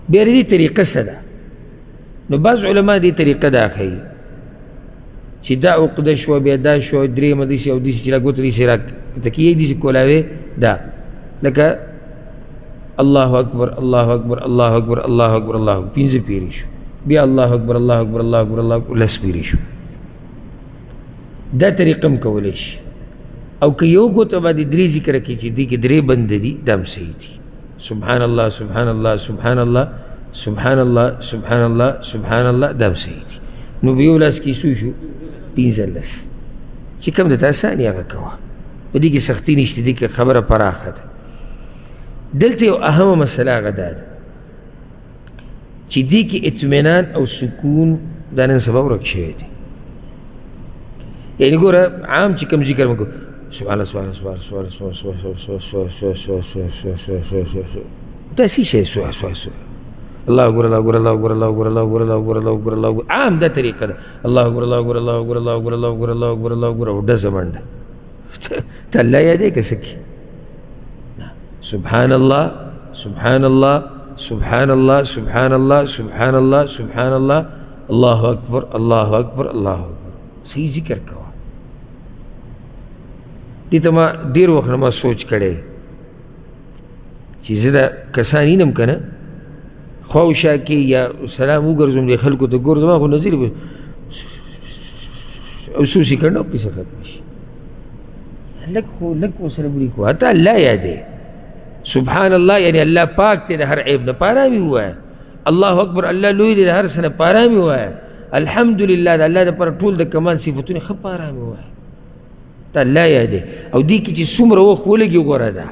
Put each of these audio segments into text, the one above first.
بیا دې طریقه څه ده؟ نو بعض علما دې طریقه دا ښیي چې دا عقده شوه بیا دا شوه درېیمه داسې او داسې چې را ګوته داسې راته کېږي داسې کولاوې دا لکه الله اکبر الله اکبر الله اکبر الله اکبر الله اکبر 5 پیرې شو بیا الله اکبر الله اکبر الله اکبر الله اکبر 10 پیرې شو دا طریقه هم کولی شي او که یو ګوته باندې 3 ذکر کړي چې دې کې 3 بند دي دا هم صحیح دي سبحان الله سبحان الله سبحان الله سبحان الله سبحان الله سبحان الله دا هم صحیح دي نو په یو لاس کې څو شو 15 چې کوم درته اساني هغه کوه په دې کې سختي نشته دې کې خبره پراخه ده دلته یو اهمه مسله هغه دا ده چې دې کې اطمینان او سکون دا نن سبا ورک شوی دی یعنې ګوره عام چې کوم ذکر مو سبحان الله سبحان الله سبحان الله دا څه شی الله اکبر الله اکبر الله اکبر الله اکبر الله اکبر الله اکبر الله اکبر الله اکبر عام دا طریقه ده الله اکبر الله اکبر الله اکبر الله اکبر الله اکبر الله اکبر الله اکبر او ډزه منډه ته الله یادې که څه کې سبحان الله سبحان الله سبحان الله سبحان الله سبحان الله سبحان الله الله اکبر الله اکبر الله اکبر صحیح ذکر کوه دې ته ما ډېر وخت نه ما سوچ کړی چې زه دا کسان وینم که نه خواوشا کې یا سلام وګرځم دې خلکو ته ګورم زما خو نظر او څو سیکنډ او پیسه ختم شي لږ خو لږ ورسره بوډي کوه ته الله یادې سبحان الله یعنی الله پاک دی د هر عیب نه پارامي ووایه الله اکبر الله لوی دی د هر څه نه پارامي ووایه الحمدلله د الله دپاره ټول د کمال صفتونه ښه پارامي ووایه ته الله یادې او دې کې چې څومره وخت ولګي غوره ده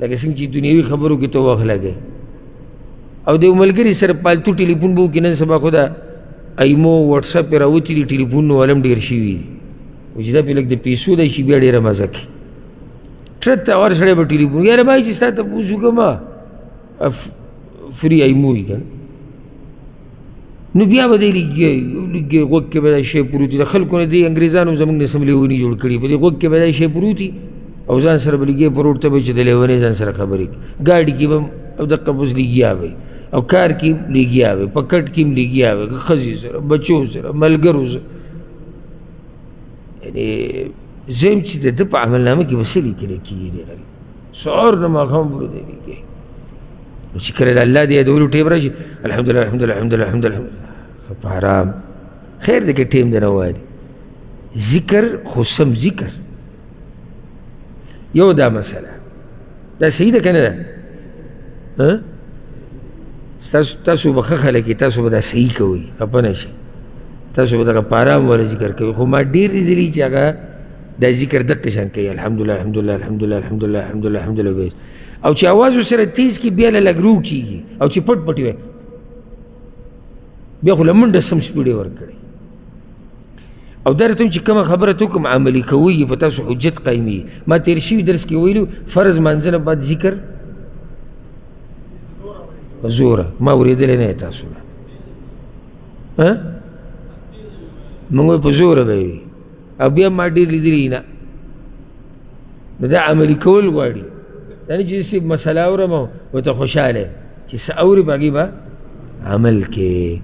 لکه څنګه چې دنیوي خبرو کې ته وخت لګوي او د یو ملګري سره پالتو ټلیفون به وکړي نن سبا خو دا ایمو وټساپ یې راوتي دي ټلیفونونه والا هم ډېر شوي دي و چې دا پې لږ د پیسو دی شي بیا ډېره مزه کوي ټرت ته ور سړی به ټلیفون یاره ما چې ستا تپوس وکړم فري ایمو وي که نه نو بیا به دی لږ غوږ کې به دا شی پروت وي د خلکو نه دی انګریزانو زموږ نه سم لیوني جوړ کړي په دې غوږ کې به دا شی پروت وي او ځان سره به لګیا په روډ ته به چې د لیونۍ ځان سره خبرې کوي ګاډي کې به او دقه بس لګیا وي او کار کې هم لګیا وي په کټ کې هم لګیا وي ښځې سره بچو سره ملګرو سره یعنې زه یم چې د ده په عملنامه کې به څه لیکلی کېږي ډېر سهار نه ماښام پورې دی لیکي نو چې کله د الله د یادولو ټیم راشي الحمدلله الحمدلله الحمدلله الحمدلله په حرام خیر دی که ټیم دی نه وایي ذکر خو سم ذکر یو دا مسله دا صحیح ده که نه ده تاسو به ښه خلک یې تاسو به دا صحیح کوئ خفه نه شئ تاسو به دغه په ارام والا ذکر کوئ خو ما ډېر لیدلي چې هغه دا ذکر دقه شان کوي الحمدلله الحمدلله الحمدلله الحمدلله الحمدلله الحمدلله به او چې اواز ورسره تیز کړي بیا له لږ رو کېږي او چې پټ پټ وي بیا خو له منډه سم سپیډې ورکړئ او دا راته چې کومه خبره ته کوم عملي کوئ په تاسو حجت قایمي ما تېر شوي درس کې ویلو فرض مانځنه بعد ذکر په زوره ما اورېدلی نه یې تاسو نه موږ وایو په زوره به وي او بیا ما ډېر لیدلي نه نو دا عملي کول غواړي دا نه چې داسې مسله اورم او ورته خوشحاله یم چې څه اورې په هغې به عمل کې